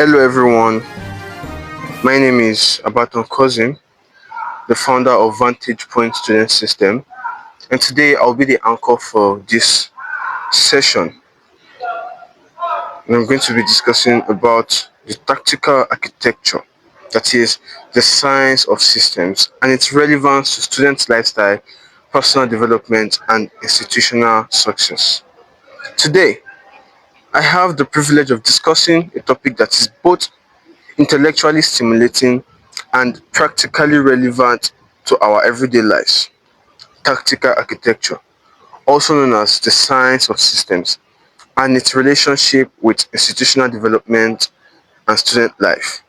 Hello everyone, my name is Abatan Quazeem, the founder of Vantage Point Student System, and today I'll be the anchor for this session. And I'm going to be discussing about the tactical architecture, that is, the science of systems, and its relevance to students' lifestyle, personal development, and institutional success. Today, I have the privilege of discussing a topic that is both intellectually stimulating and practically relevant to our everyday lives. Tactical architecture, also known as the science of systems, and its relationship with institutional development and student life.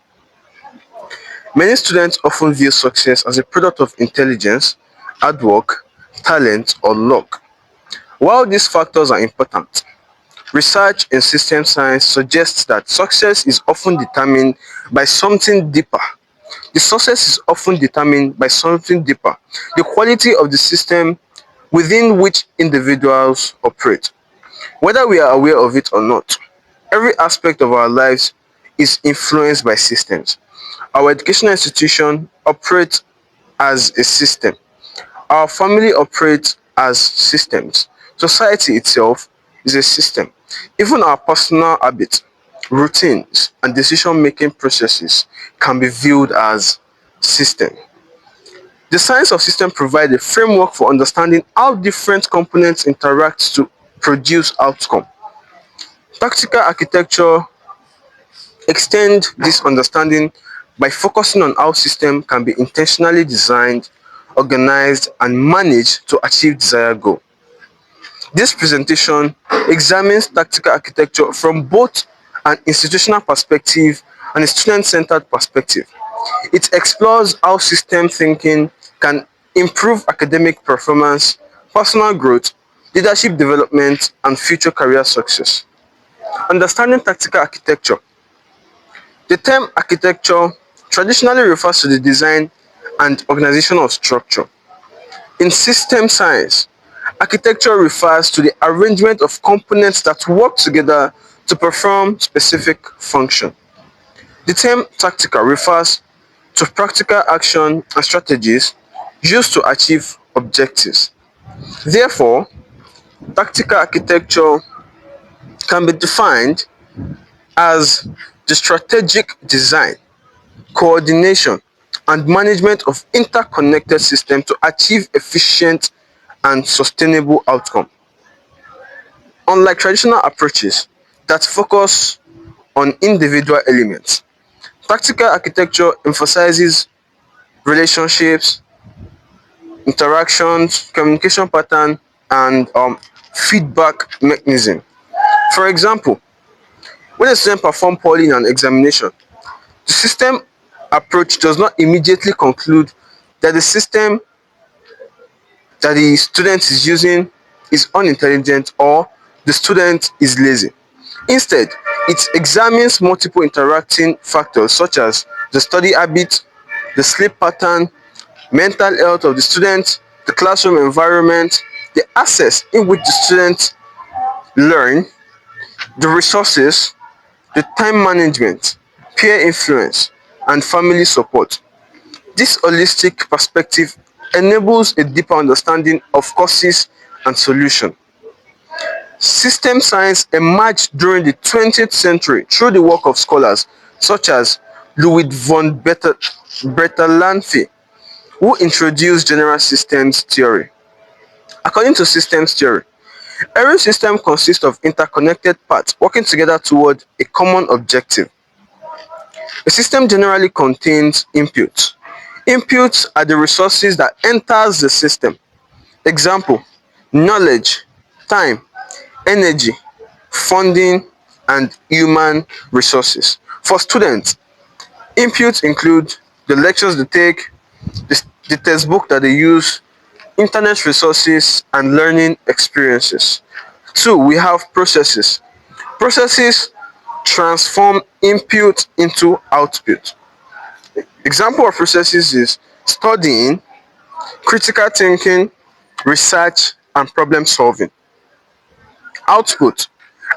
Many students often view success as a product of intelligence, hard work, talent, or luck. While these factors are important, research in system science suggests that success is often determined by something deeper. The success is often determined by something deeper, the quality of the system within which individuals operate. Whether we are aware of it or not, every aspect of our lives is influenced by systems. Our educational institution operates as a system. Our family operates as systems. Society itself is a system. Even our personal habits, routines, and decision-making processes can be viewed as systems. The science of systems provides a framework for understanding how different components interact to produce outcome. Practical architecture extends this understanding by focusing on how systems can be intentionally designed, organized, and managed to achieve desired goals. This presentation examines tactical architecture from both an institutional perspective and a student-centered perspective. It explores how system thinking can improve academic performance, personal growth, leadership development, and future career success. Understanding tactical architecture. The term architecture traditionally refers to the design and organization of structure. In system science, architecture refers to the arrangement of components that work together to perform specific function. The term tactical refers to practical action and strategies used to achieve objectives. Therefore, tactical architecture can be defined as the strategic design, coordination, and management of interconnected systems to achieve efficient and sustainable outcomes. Unlike traditional approaches that focus on individual elements, tactical architecture emphasizes relationships, interactions, communication pattern, and feedback mechanism. For example, when a student performs poorly in an examination, the system approach does not immediately conclude that the system that the student is using is unintelligent or the student is lazy. Instead, it examines multiple interacting factors such as the study habit, the sleep pattern, mental health of the student, the classroom environment, the access in which the students learn, the resources, the time management, peer influence, and family support. This holistic perspective enables a deeper understanding of causes and solutions. System science emerged during the 20th century through the work of scholars such as Louis von Bertalanffy, who introduced general systems theory. According to systems theory, every system consists of interconnected parts working together toward a common objective. A system generally contains inputs. Inputs are the resources that enters the system. Example, knowledge, time, energy, funding, and human resources. For students, inputs include the lectures they take, the textbook that they use, internet resources, and learning experiences. Two, we have processes. Processes transform input into output. Example of processes is studying, critical thinking, research, and problem solving. Output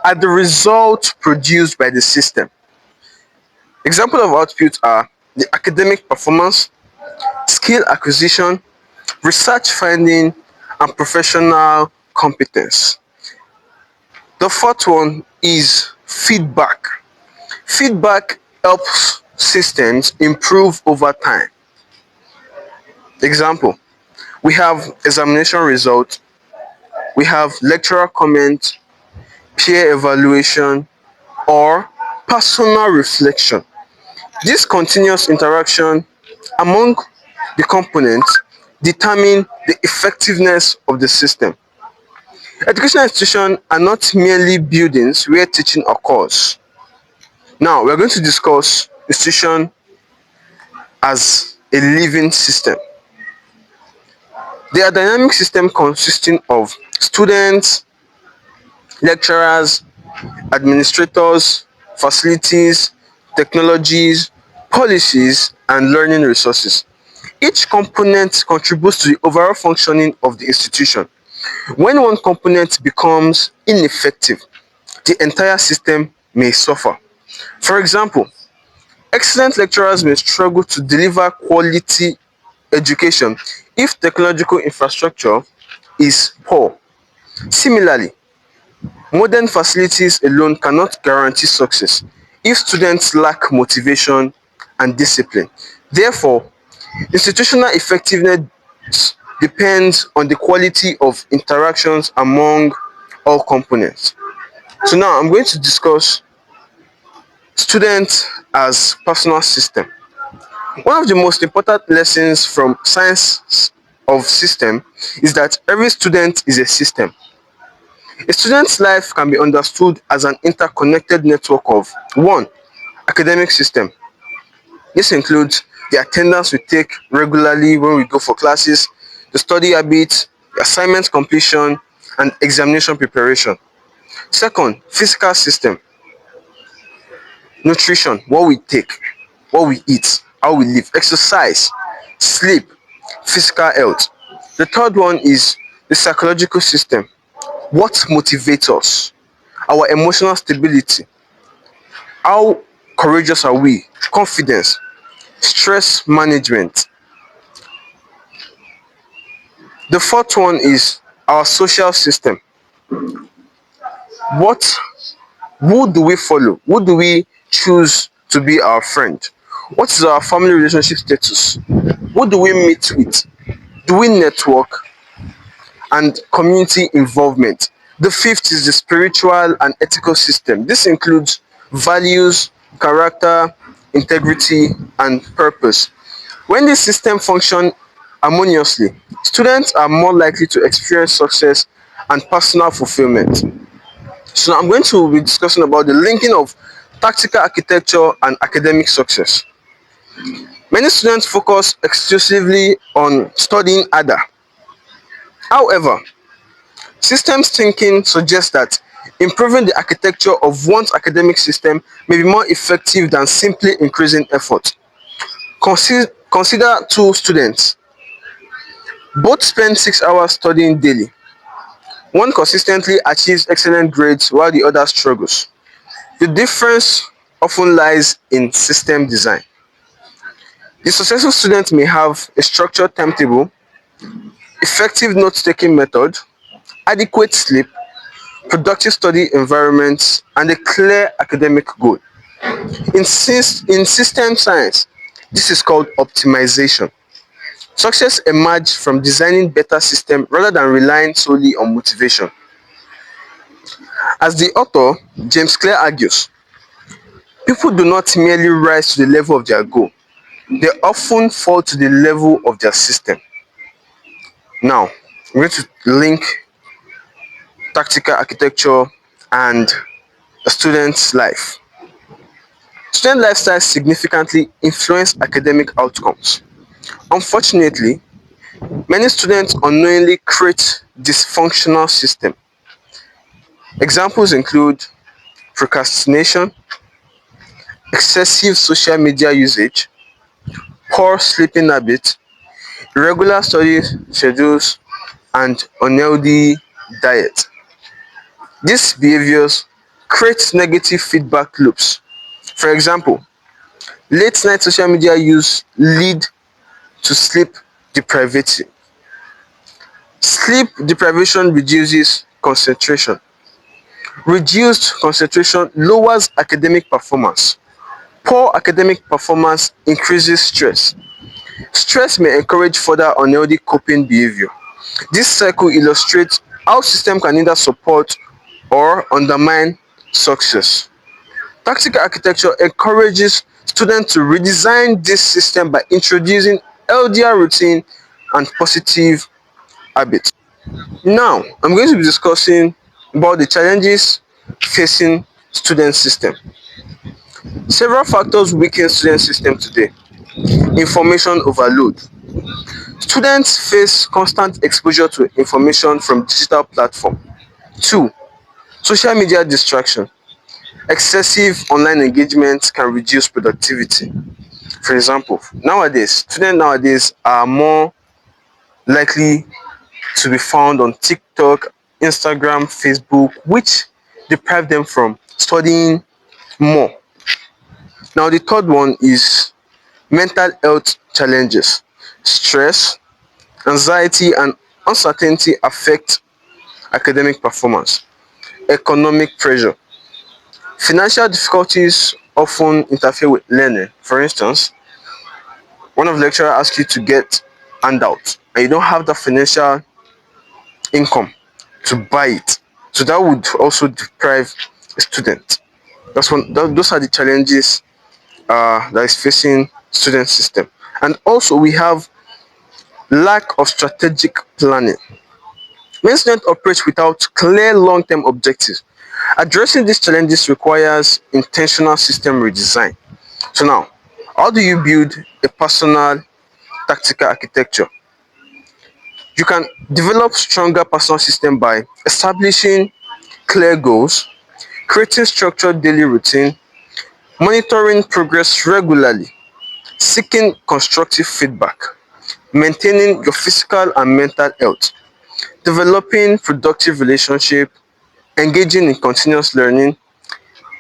are the results produced by the system. Examples of output are the academic performance, skill acquisition, research finding, and professional competence. The fourth one is feedback. Feedback helps systems improve over time. Example, we have examination results, we have lecturer comment, peer evaluation, or personal reflection. This continuous interaction among the components determine the effectiveness of the system. Educational institutions are not merely buildings where teaching occurs. Now, we're going to discuss institution as a living system. They are dynamic system consisting of students, lecturers, administrators, facilities, technologies, policies, and learning resources. Each component contributes to the overall functioning of the institution. When one component becomes ineffective, the entire system may suffer. For example, excellent lecturers may struggle to deliver quality education if technological infrastructure is poor. Similarly, modern facilities alone cannot guarantee success if students lack motivation and discipline. Therefore, institutional effectiveness depends on the quality of interactions among all components. So now I'm going to discuss students as personal system. One of the most important lessons from science of system is that every student is a system. A student's life can be understood as an interconnected network of 1. Academic system. This includes the attendance we take regularly when we go for classes, the study habits, the assignment completion, and examination preparation. Second, physical system. Nutrition, what we take, what we eat, how we live, exercise, sleep, physical health. The third one is the psychological system. What motivates us? Our emotional stability. How courageous are we? Confidence, stress management. The fourth one is our social system. What Who do we follow? Who do we choose to be our friend? What is our family relationship status? Who do we meet with? Do we network? And community involvement. The fifth is the spiritual and ethical system. This includes values, character, integrity, and purpose. When this system functions harmoniously, students are more likely to experience success and personal fulfillment. So now I'm going to be discussing about the linking of tactical architecture and academic success. Many students focus exclusively on studying harder. However, systems thinking suggests that improving the architecture of one's academic system may be more effective than simply increasing effort. Consider two students. Both spend 6 hours studying daily. One consistently achieves excellent grades while the other struggles. The difference often lies in system design. The successful student may have a structured timetable, effective note-taking method, adequate sleep, productive study environments, and a clear academic goal. In system science, this is called optimization. Success emerges from designing better systems rather than relying solely on motivation. As the author, James Clear argues, people do not merely rise to the level of their goal, they often fall to the level of their system. Now, we're going to link tactical architecture and a student's life. Student lifestyle significantly influence academic outcomes. Unfortunately, many students unknowingly create dysfunctional systems. Examples include procrastination, excessive social media usage, poor sleeping habits, irregular study schedules, and unhealthy diet. These behaviors create negative feedback loops. For example, Late night social media use lead to sleep deprivation. Sleep deprivation reduces concentration. Reduced concentration lowers academic performance. Poor academic performance increases stress. Stress may encourage further unhealthy coping behavior. This cycle illustrates how system can either support or undermine success. Tactical architecture encourages students to redesign this system by introducing healthier routine and positive habits. Now, I'm going to be discussing about the challenges facing student system. Several factors weaken student system today. Information overload. Students face constant exposure to information from digital platform. 2. Social media distraction. Excessive online engagement can reduce productivity. For example, students nowadays are more likely to be found on TikTok, Instagram, Facebook, which deprive them from studying more. Now, the third one is mental health challenges. Stress, anxiety, and uncertainty affect academic performance. Economic pressure. Financial difficulties often interfere with learning. For instance, one of the lecturers asks you to get handout and you don't have the financial income to buy it. So that would also deprive a student. Those are the challenges that is facing student system. And also we have lack of strategic planning. Many students operate without clear long-term objectives. Addressing these challenges requires intentional system redesign. So now, how do you build a personal tactical architecture? You can develop stronger personal system by establishing clear goals, creating structured daily routine, monitoring progress regularly, seeking constructive feedback, maintaining your physical and mental health, developing productive relationship, engaging in continuous learning,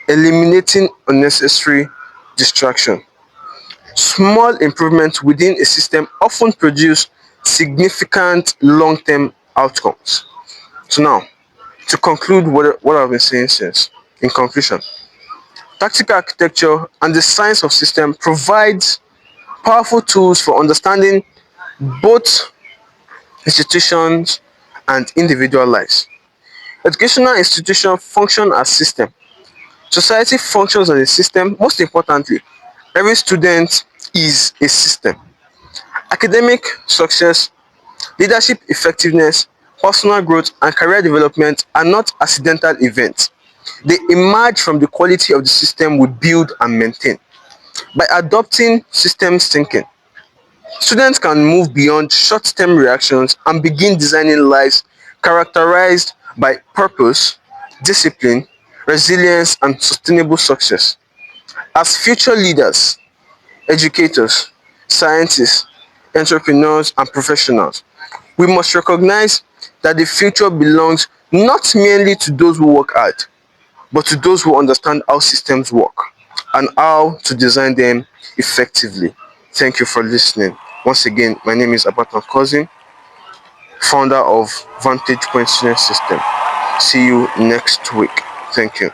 eliminating unnecessary distraction. Small improvements within a system often produce significant long-term outcomes. So now, to conclude what I've been saying since, in conclusion, tactical architecture and the science of system provides powerful tools for understanding both institutions and individual lives. Educational institutions function as system. Society functions as a system. Most importantly, every student is a system. Academic success, leadership effectiveness, personal growth, and career development are not accidental events. They emerge from the quality of the system we build and maintain. By adopting systems thinking, students can move beyond short-term reactions and begin designing lives characterized by purpose, discipline, resilience, and sustainable success. As future leaders, educators, scientists, entrepreneurs, and professionals, we must recognize that the future belongs not merely to those who work hard, but to those who understand how systems work and how to design them effectively. Thank you for listening. Once again, my name is Abatan Quazeem, founder of Vantage Point Student System. See you next week. Thank you.